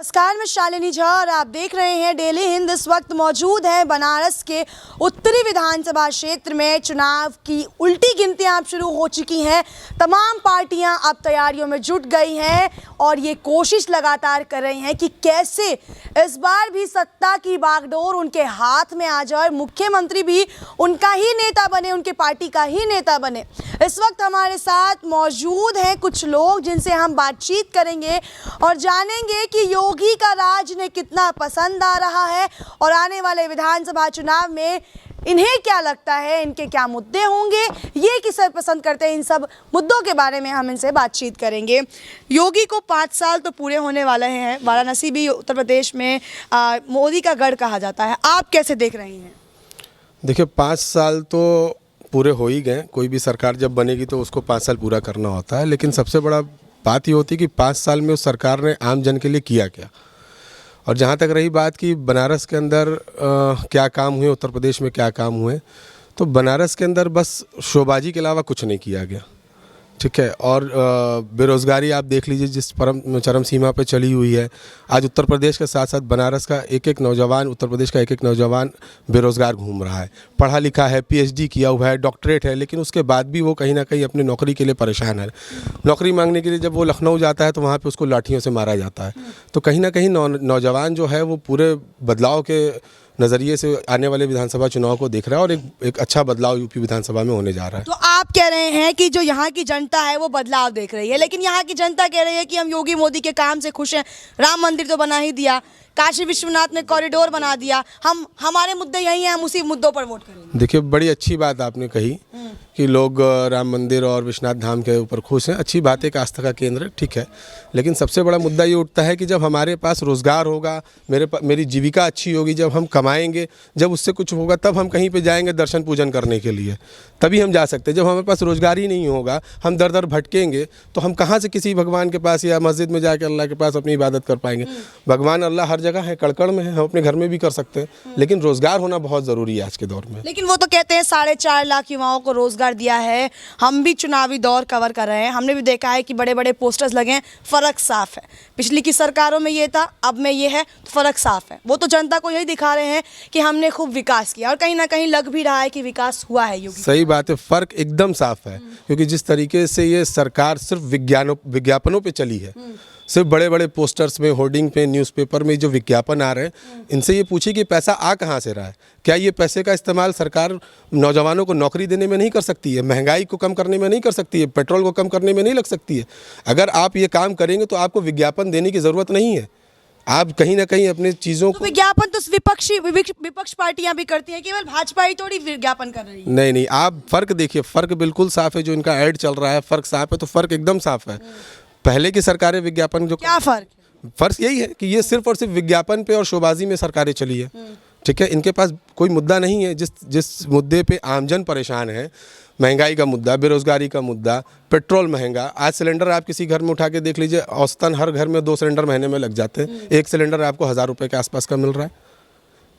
नमस्कार, मैं शालिनी झा और आप देख रहे हैं डेली हिंद। इस वक्त मौजूद है बनारस के उत्तरी विधानसभा क्षेत्र में। चुनाव की उल्टी गिनतियां अब शुरू हो चुकी हैं। तमाम पार्टियां अब तैयारियों में जुट गई हैं और ये कोशिश लगातार कर रही हैं कि कैसे इस बार भी सत्ता की बागडोर उनके हाथ में आ जाए, मुख्यमंत्री भी उनका ही नेता बने, उनके पार्टी का ही नेता बने। इस वक्त हमारे साथ मौजूद हैं कुछ लोग जिनसे हम बातचीत करेंगे और जानेंगे कि योगी का राज ने कितना पसंद आ रहा है और आने वाले विधानसभा चुनाव में इन्हें क्या लगता है, इनके क्या मुद्दे होंगे, ये किसे पसंद करते हैं। इन सब मुद्दों के बारे में हम इनसे बातचीत करेंगे। योगी को 5 साल तो पूरे होने वाले हैं। वाराणसी भी उत्तर प्रदेश में मोदी का गढ़ कहा जाता है। आप कैसे देख रहे हैं? देखिए, 5 साल तो पूरे हो ही गए। कोई भी सरकार जब बनेगी तो उसको 5 साल पूरा करना होता है, लेकिन सबसे बड़ा बात ये होती है कि 5 साल में उस सरकार ने आम जन के लिए किया क्या। और जहाँ तक रही बात कि बनारस के अंदर क्या काम हुए, उत्तर प्रदेश में क्या काम हुए, तो बनारस के अंदर बस शोबाजी के अलावा कुछ नहीं किया गया, ठीक है। और बेरोज़गारी आप देख लीजिए जिस चरम सीमा पे चली हुई है। आज उत्तर प्रदेश के साथ साथ बनारस का एक नौजवान, उत्तर प्रदेश का एक नौजवान बेरोज़गार घूम रहा है। पढ़ा लिखा है, PhD किया हुआ है, डॉक्टरेट है, लेकिन उसके बाद भी वो कहीं ना कहीं अपनी नौकरी के लिए परेशान है। नौकरी मांगने के लिए जब वो लखनऊ जाता है तो वहाँ पर उसको लाठियों से मारा जाता है। तो कहीं ना कहीं नौजवान जो है वो पूरे बदलाव के नज़रिए से आने वाले विधानसभा चुनाव को देख रहा है और एक अच्छा बदलाव यूपी विधानसभा में होने जा रहा है। तो आप कह रहे हैं कि जो यहाँ की जनता है वो बदलाव देख रही है, लेकिन यहाँ की जनता कह रही है कि हम योगी मोदी के काम से खुश हैं। राम मंदिर तो बना ही दिया, काशी विश्वनाथ में कॉरिडोर बना दिया, हमारे मुद्दे यही हैं, हम उसी मुद्दों पर वोट करेंगे। देखिए, बड़ी अच्छी बात आपने कही कि लोग राम मंदिर और विश्वनाथ धाम के ऊपर खुश हैं। अच्छी बात है कि आस्था का केंद्र, ठीक है, लेकिन सबसे बड़ा मुद्दा ये उठता है कि जब हमारे पास रोज़गार होगा, मेरी जीविका अच्छी होगी, जब हम कमाएंगे, जब उससे कुछ होगा, तब हम कहीं पे जाएंगे दर्शन पूजन करने के लिए, तभी हम जा सकते हैं। जब हमारे पास रोज़गार ही नहीं होगा, हम दर दर भटकेंगे, तो हम कहाँ से किसी भगवान के पास या मस्जिद में जाकर अल्लाह के पास अपनी इबादत कर पाएंगे। भगवान अल्लाह हर जगह है, कड़कड़ में है, हम अपने घर में भी कर सकते हैं, लेकिन रोज़गार होना बहुत ज़रूरी है आज के दौर में। लेकिन वो तो कहते हैं 4.5 लाख युवाओं को रोजगार दिया है। हम भी चुनावी दौर कवर कर रहे हैं, हमने भी देखा है कि बड़े बड़े पोस्टर्स लगे हैं। फ़र्क साफ है, पिछली की सरकारों में ये था, अब में ये है, तो फ़र्क साफ है। वो तो जनता को यही दिखा रहे हैं कि हमने खूब विकास किया और कहीं ना कहीं लग भी रहा है कि विकास हुआ है। योगी, सही बात है, फ़र्क एकदम साफ है, क्योंकि जिस तरीके से ये सरकार सिर्फ विज्ञापनों पे चली है, सिर्फ बड़े बड़े पोस्टर्स में, होर्डिंग पे, न्यूज़पेपर में जो विज्ञापन आ रहे हैं, इनसे ये पूछिए कि पैसा आ कहाँ से रहा है। क्या ये पैसे का इस्तेमाल सरकार नौजवानों को नौकरी देने में नहीं कर सकती है, महंगाई को कम करने में नहीं कर सकती है, पेट्रोल को कम करने में नहीं लग सकती है? अगर आप ये काम करेंगे तो आपको विज्ञापन देने की ज़रूरत नहीं है। आप कहीं ना कहीं अपनी चीज़ों को, विज्ञापन तो विपक्ष पार्टियां भी करती हैं, केवल भाजपा ही थोड़ी विज्ञापन कर रही है। नहीं, आप फ़र्क देखिए, फ़र्क बिल्कुल साफ है। जो इनका ऐड चल रहा है, फ़र्क साफ है, तो फ़र्क एकदम साफ है। पहले की सरकारें विज्ञापन जो, क्या फ़र्क यही है कि ये सिर्फ और सिर्फ विज्ञापन पे और शोबाजी में सरकारें चली है, ठीक है। इनके पास कोई मुद्दा नहीं है। जिस मुद्दे पे आमजन परेशान है, महंगाई का मुद्दा, बेरोज़गारी का मुद्दा, पेट्रोल महंगा। आज सिलेंडर आप किसी घर में उठा के देख लीजिए, औसतन हर घर में 2 सिलेंडर महीने में लग जाते हैं। एक सिलेंडर आपको 1000 रुपये के आसपास का मिल रहा है।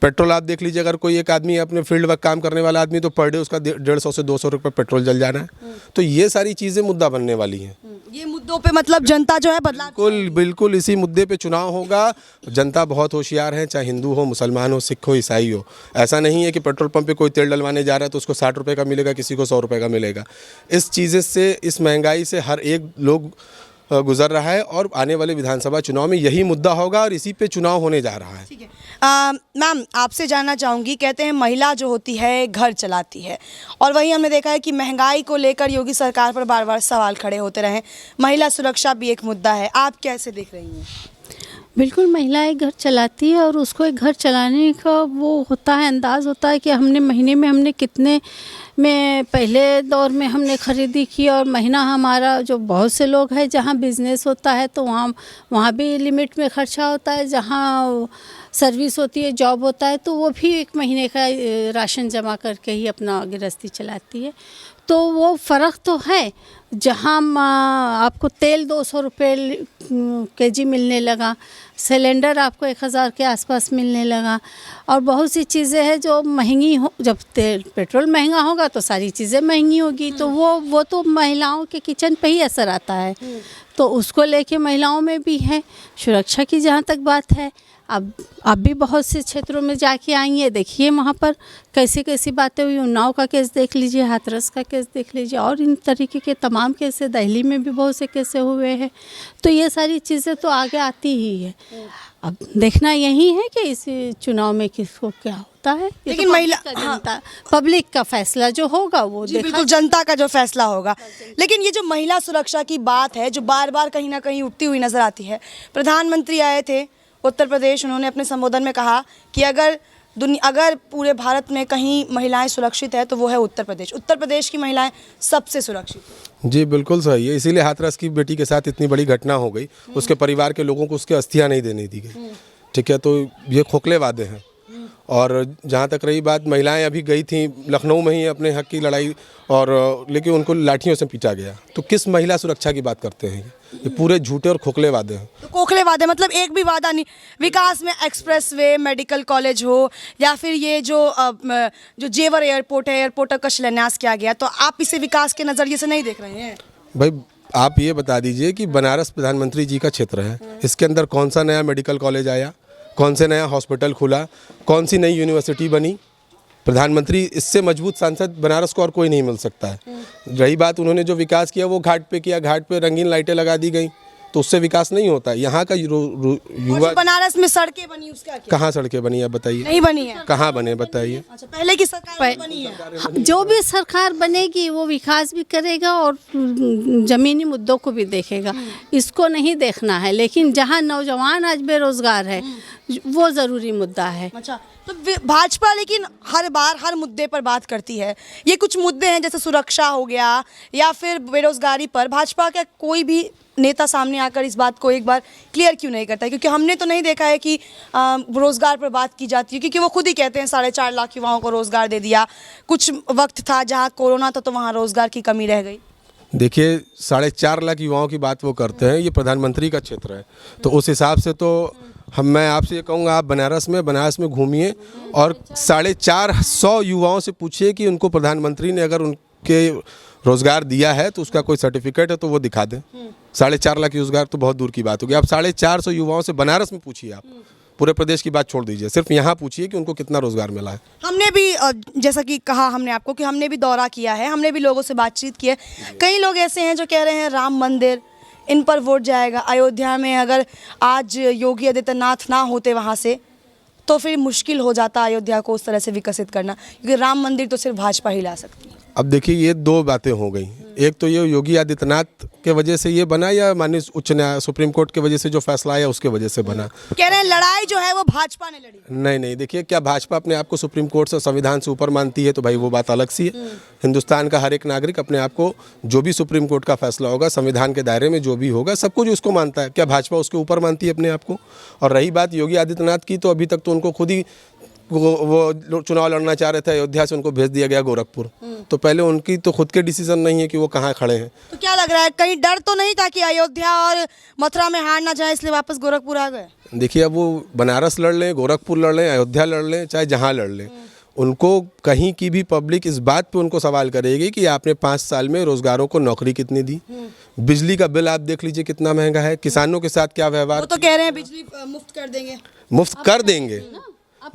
पेट्रोल आप देख लीजिए, अगर कोई एक आदमी अपने फील्ड वर्क काम करने वाला आदमी, तो पर डे उसका 150 से 200 रुपये पेट्रोल जल जाना है। तो ये सारी चीज़ें मुद्दा बनने वाली हैं। ये मुद्दों पे मतलब जनता जो है बदलाव, बिल्कुल इसी मुद्दे पे चुनाव होगा। जनता बहुत होशियार है, चाहे हिंदू हो, मुसलमान हो, सिख हो, ईसाई हो। ऐसा नहीं है कि पेट्रोल पंप पे कोई तेल डलवाने जा रहा है तो उसको 60 रुपये का मिलेगा, किसी को 100 रुपये का मिलेगा। इस चीज़ें से, इस महंगाई से हर एक लोग गुजर रहा है और आने वाले विधानसभा चुनाव में यही मुद्दा होगा और इसी पे चुनाव होने जा रहा है। ठीक है। मैम, आपसे जानना चाहूँगी, कहते हैं महिला जो होती है घर चलाती है, और वही हमने देखा है कि महंगाई को लेकर योगी सरकार पर बार बार सवाल खड़े होते रहे। महिला सुरक्षा भी एक मुद्दा है, आप कैसे देख रही हैं? बिल्कुल, महिला एक घर चलाती है और उसको एक घर चलाने का वो होता है, अंदाज़ होता है कि हमने महीने में हमने कितने में, पहले दौर में हमने ख़रीदी की, और महीना हमारा, जो बहुत से लोग हैं जहाँ बिज़नेस होता है तो वहाँ भी लिमिट में ख़र्चा होता है, जहाँ सर्विस होती है, जॉब होता है, तो वो भी 1 महीने का राशन जमा करके ही अपना गृहस्थी चलाती है। तो वो फ़र्क तो है। जहाँ आपको तेल 200 रुपये kg मिलने लगा, सिलेंडर आपको 1000 के आसपास मिलने लगा, और बहुत सी चीज़ें हैं जो महंगी हो। जब पेट्रोल महंगा होगा तो सारी चीज़ें महंगी होगी, तो वो तो महिलाओं के किचन पे ही असर आता है। तो उसको लेके महिलाओं में भी है। सुरक्षा की जहाँ तक बात है, अब भी बहुत से क्षेत्रों में जाके आई हैं, देखिए वहाँ पर कैसी कैसी बातें हुई। उन्नाव का केस देख लीजिए, हाथरस का केस देख लीजिए, और इन तरीके के तमाम केस, दिल्ली में भी बहुत से केस हुए हैं। तो ये सारी चीज़ें तो आगे आती ही है। अब देखना यही है कि इस चुनाव में किसको क्या होता है। लेकिन तो महिला पब्लिक का फैसला जो होगा वो बिल्कुल जनता का जो फैसला होगा। लेकिन ये जो महिला सुरक्षा की बात है, जो बार बार कहीं ना कहीं उठती हुई नजर आती है। प्रधानमंत्री आए थे उत्तर प्रदेश, उन्होंने अपने संबोधन में कहा कि अगर पूरे भारत में कहीं महिलाएं सुरक्षित है तो वो है उत्तर प्रदेश। उत्तर प्रदेश की महिलाएं सबसे सुरक्षित है। जी बिल्कुल सही है, इसीलिए हाथरस की बेटी के साथ इतनी बड़ी घटना हो गई। उसके परिवार के लोगों को उसके अस्थियां नहीं देने दी गई, ठीक है। तो ये खोखले वादे हैं। और जहाँ तक रही बात, महिलाएं अभी गई थी लखनऊ में ही अपने हक की लड़ाई, और लेकिन उनको लाठियों से पीटा गया। तो किस महिला सुरक्षा की बात करते हैं? ये पूरे झूठे और खोखले वादे हैं। तो खोखले वादे मतलब एक भी वादा नहीं। विकास में एक्सप्रेस वे, मेडिकल कॉलेज हो, या फिर ये जो जेवर एयरपोर्ट है, एयरपोर्ट का शिलान्यास किया गया, तो आप इसे विकास के नज़रिए से नहीं देख रहे हैं? भाई आप ये बता दीजिए कि बनारस प्रधानमंत्री जी का क्षेत्र है, इसके अंदर कौन सा नया मेडिकल कॉलेज आया, कौन से नया हॉस्पिटल खुला, कौन सी नई यूनिवर्सिटी बनी? प्रधानमंत्री इससे मजबूत सांसद बनारस को और कोई नहीं मिल सकता है। रही बात, उन्होंने जो विकास किया वो घाट पे किया, घाट पे रंगीन लाइटें लगा दी गई, तो उससे विकास नहीं होता। यहाँ का युवा, बनारस में सड़कें बनी, उसका क्या? कहाँ सड़कें बनी है बताइए? नहीं बनी है। कहाँ बने बताइए? अच्छा, पहले की सरकार बनी है। जो भी सरकार बनेगी वो विकास भी करेगा और ज़मीनी मुद्दों को भी देखेगा। इसको नहीं देखना है। लेकिन जहाँ नौजवान आज बेरोजगार है वो ज़रूरी मुद्दा है। अच्छा, तो भाजपा लेकिन हर बार हर मुद्दे पर बात करती है। ये कुछ मुद्दे हैं जैसे सुरक्षा हो गया या फिर बेरोजगारी पर, भाजपा का कोई भी नेता सामने आकर इस बात को एक बार क्लियर क्यों नहीं करता है? क्योंकि हमने तो नहीं देखा है कि रोज़गार पर बात की जाती है, क्योंकि वो खुद ही कहते हैं 4.5 लाख युवाओं को रोज़गार दे दिया। कुछ वक्त था जहाँ कोरोना था तो वहाँ रोज़गार की कमी रह गई। देखिए 4.5 लाख युवाओं की बात वो करते हैं, ये प्रधानमंत्री का क्षेत्र है, तो उस हिसाब से तो मैं आपसे ये कहूँगा, आप बनारस में घूमिए और 450 युवाओं से पूछिए कि उनको प्रधानमंत्री ने अगर उनके रोज़गार दिया है तो उसका कोई सर्टिफिकेट है तो वो दिखा दें। 4.5 लाख रोज़गार तो बहुत दूर की बात होगी। आप 450 युवाओं से बनारस में पूछिए, आप पूरे प्रदेश की बात छोड़ दीजिए, सिर्फ यहाँ पूछिए कि उनको कितना रोज़गार मिला है। हमने भी जैसा कि कहा हमने आपको कि हमने भी दौरा किया है, हमने भी लोगों से बातचीत की है। कई लोग ऐसे हैं जो कह रहे हैं राम मंदिर, इन पर वोट जाएगा। अयोध्या में अगर आज योगी आदित्यनाथ ना होते वहाँ से तो फिर मुश्किल हो जाता अयोध्या को उस तरह से विकसित करना, क्योंकि राम मंदिर तो सिर्फ भाजपा ही ला सकती है। अब देखिए ये दो बातें हो गई, एक तो ये योगी आदित्यनाथ के वजह से ये बना या माननीय उच्च न्यायालय सुप्रीम कोर्ट के वजह से जो फैसला आया उसके वजह से बना। कह रहे हैं लड़ाई जो है वो भाजपा ने लड़ी। नहीं, देखिए क्या भाजपा अपने आप को सुप्रीम कोर्ट से, संविधान से ऊपर मानती है? तो भाई वो बात अलग सी है। हिंदुस्तान का हर एक नागरिक अपने आप को, जो भी सुप्रीम कोर्ट का फैसला होगा, संविधान के दायरे में जो भी होगा, सब कुछ उसको मानता है। क्या भाजपा उसके ऊपर मानती है अपने आप को? और रही बात योगी आदित्यनाथ की, तो अभी तक तो उनको खुद ही वो चुनाव लड़ना चाह रहे थे, अयोध्या से उनको भेज दिया गया गोरखपुर। तो पहले उनकी तो खुद के डिसीजन नहीं है कि वो कहाँ खड़े हैं। तो क्या लग रहा है, कहीं डर तो नहीं था कि अयोध्या और मथुरा में हार ना जाए इसलिए वापस गोरखपुर आ गए? देखिए अब वो बनारस लड़ लें, गोरखपुर लड़ लें, अयोध्या लड़ लें, चाहे जहाँ लड़ लें, उनको कहीं की भी पब्लिक इस बात पे उनको सवाल करेगी कि आपने 5 साल में रोजगारों को नौकरी कितनी दी, बिजली का बिल आप देख लीजिए कितना महंगा है, किसानों के साथ क्या व्यवहार। वो तो कह रहे हैं बिजली मुफ्त कर देंगे। मुफ्त कर देंगे,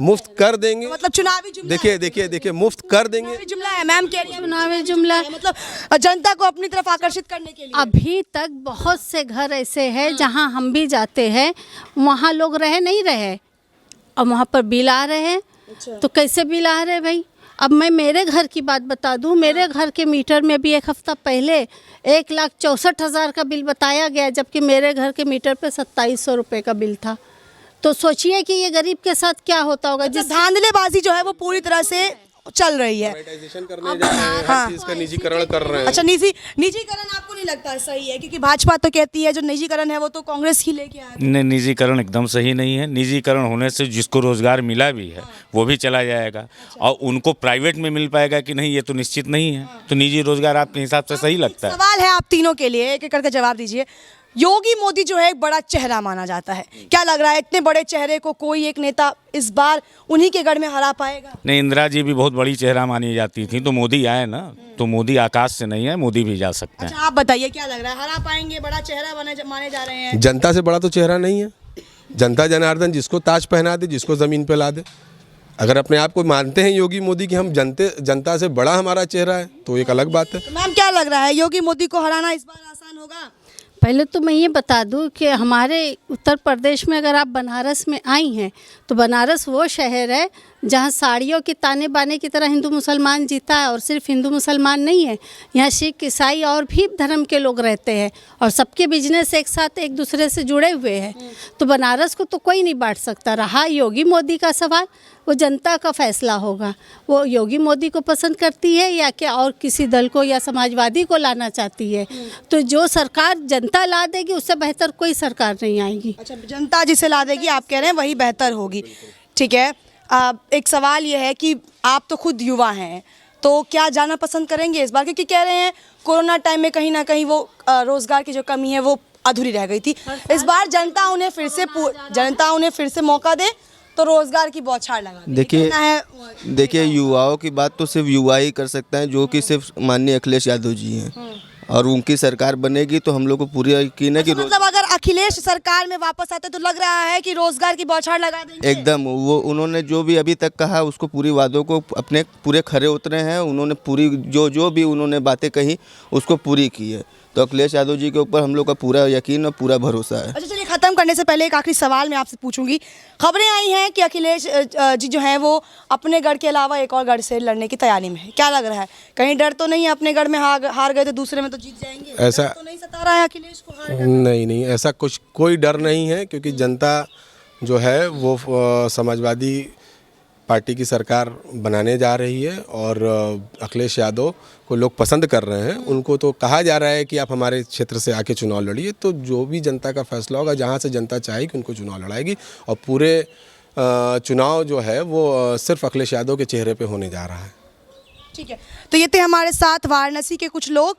मुफ्त कर देंगे, मतलब चुनावी जुमला। देखिए मुफ्त कर देंगे, चुनावी जुमला है मैम, कह रही है चुनावी जुमला, मतलब जनता को अपनी तरफ आकर्षित करने के लिए। अभी तक बहुत से घर ऐसे हैं जहां हम भी जाते हैं, वहां लोग रह नहीं रहे और वहां पर बिल आ रहे हैं। तो कैसे बिल आ रहे भाई? अब मैं मेरे घर की बात बता दूं, मेरे घर के मीटर में भी एक हफ्ता पहले 1,64,000 का बिल बताया गया, जबकि मेरे घर के मीटर पे 2700 रुपये का बिल था। तो सोचिए कि ये गरीब के साथ क्या होता होगा। जिस धांधलेबाजी जो है वो पूरी तरह से चल रही है। प्राइवेटाइजेशन करने जा रहे हैं, हर चीज का निजीकरण कर रहे हैं। अच्छा, निजीकरण आपको नहीं लगता सही है? क्योंकि भाजपा तो कहती है जो निजीकरण है वो तो कांग्रेस ही लेके आया। नहीं, निजीकरण एकदम सही नहीं है। निजीकरण होने से जिसको रोजगार मिला भी है वो भी चला जाएगा, और उनको प्राइवेट में मिल पाएगा कि नहीं ये तो निश्चित नहीं है। तो निजी रोजगार आपके हिसाब से सही लगता है? सवाल है आप तीनों के लिए, एक एक करके जवाब दीजिए। योगी मोदी जो है एक बड़ा चेहरा माना जाता है, क्या लग रहा है इतने बड़े चेहरे को कोई एक नेता इस बार उन्हीं के गढ़ में हरा पाएगा? नहीं, इंदिरा जी भी बहुत बड़ी चेहरा मानी जाती थी, तो मोदी आए ना, तो मोदी आकाश से नहीं है, मोदी भी जा सकते हैं। अच्छा, आप बताइए क्या लग रहा है, हरा पाएंगे? बड़ा चेहरा माने जा रहे हैं। जनता से बड़ा तो चेहरा नहीं है। जनता जनार्दन जिसको ताज पहना दे, जिसको ज़मीन पे ला दे। अगर अपने आप को मानते हैं योगी मोदी कि हम जनता से बड़ा हमारा चेहरा है, तो एक अलग बात है। तो मैम क्या लग रहा है, योगी मोदी को हराना इस बार आसान होगा? पहले तो मैं ये बता दूं कि हमारे उत्तर प्रदेश में अगर आप बनारस में आई हैं तो बनारस वो शहर है जहाँ साड़ियों के ताने बाने की तरह हिंदू मुसलमान जीता है। और सिर्फ हिंदू मुसलमान नहीं है, यहाँ सिख ईसाई और भी धर्म के लोग रहते हैं और सबके बिजनेस एक साथ एक दूसरे से जुड़े हुए हैं। तो बनारस को तो कोई नहीं बांट सकता। रहा योगी मोदी का सवाल, वो जनता का फैसला होगा, वो योगी मोदी को पसंद करती है या क्या और किसी दल को या समाजवादी को लाना चाहती है। तो जो सरकार जनता ला देगी उससे बेहतर कोई सरकार नहीं आएगी। अच्छा, जनता जिसे ला देगी आप कह रहे हैं वही बेहतर होगी, ठीक है। एक सवाल ये है कि आप तो खुद युवा हैं, तो क्या जाना पसंद करेंगे इस बार? क्योंकि कह रहे हैं कोरोना टाइम में कहीं ना कहीं वो रोज़गार की जो कमी है वो अधूरी रह गई थी। इस बार जनता उन्हें फिर से मौका दे तो रोज़गार की बौछार लगा दे। देखिए युवाओं की बात तो सिर्फ युवा ही कर सकते हैं, जो कि सिर्फ माननीय अखिलेश यादव जी हैं। और उनकी सरकार बनेगी तो हम लोग को पूरी यकीन है कि मतलब अगर अखिलेश सरकार में वापस आते तो लग रहा है कि रोजगार की बौछार लगा देंगे। एकदम वो उन्होंने जो भी अभी तक कहा उसको पूरी वादों को अपने पूरे खरे उतरे हैं। उन्होंने पूरी जो भी उन्होंने बातें कही उसको पूरी की है। तो अखिलेश यादव जी के ऊपर हम लोग का पूरा यकीन और पूरा भरोसा है। अच्छा चलिए, खत्म करने से पहले एक आखिरी सवाल मैं आपसे पूछूंगी। खबरें आई हैं कि अखिलेश जी जो हैं वो अपने गढ़ के अलावा एक और गढ़ से लड़ने की तैयारी में है, क्या लग रहा है? कहीं डर तो नहीं है अपने गढ़ में हार गए तो दूसरे में तो जीत जाएंगे? ऐसा तो नहीं सता रहा है अखिलेश को हार? नहीं, ऐसा कोई डर नहीं है, क्योंकि जनता जो है वो समाजवादी पार्टी की सरकार बनाने जा रही है और अखिलेश यादव को लोग पसंद कर रहे हैं। उनको तो कहा जा रहा है कि आप हमारे क्षेत्र से आके चुनाव लड़िए, तो जो भी जनता का फैसला होगा, जहां से जनता चाहेगी उनको चुनाव लड़ाएगी। और पूरे चुनाव जो है वो सिर्फ अखिलेश यादव के चेहरे पे होने जा रहा है। ठीक है, तो ये थे हमारे साथ वाराणसी के कुछ लोग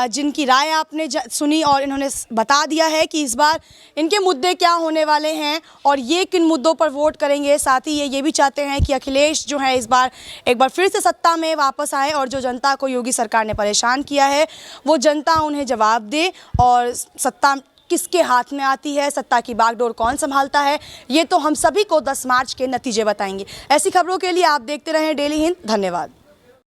जिनकी राय आपने सुनी और इन्होंने बता दिया है कि इस बार इनके मुद्दे क्या होने वाले हैं और ये किन मुद्दों पर वोट करेंगे। साथ ही ये भी चाहते हैं कि अखिलेश जो है इस बार एक बार फिर से सत्ता में वापस आए और जो जनता को योगी सरकार ने परेशान किया है वो जनता उन्हें जवाब दे। और सत्ता किसके हाथ में आती है, सत्ता की बागडोर कौन संभालता है, ये तो हम सभी को 10 मार्च के नतीजे बताएंगे। ऐसी खबरों के लिए आप देखते रहें डेली हिंद। धन्यवाद।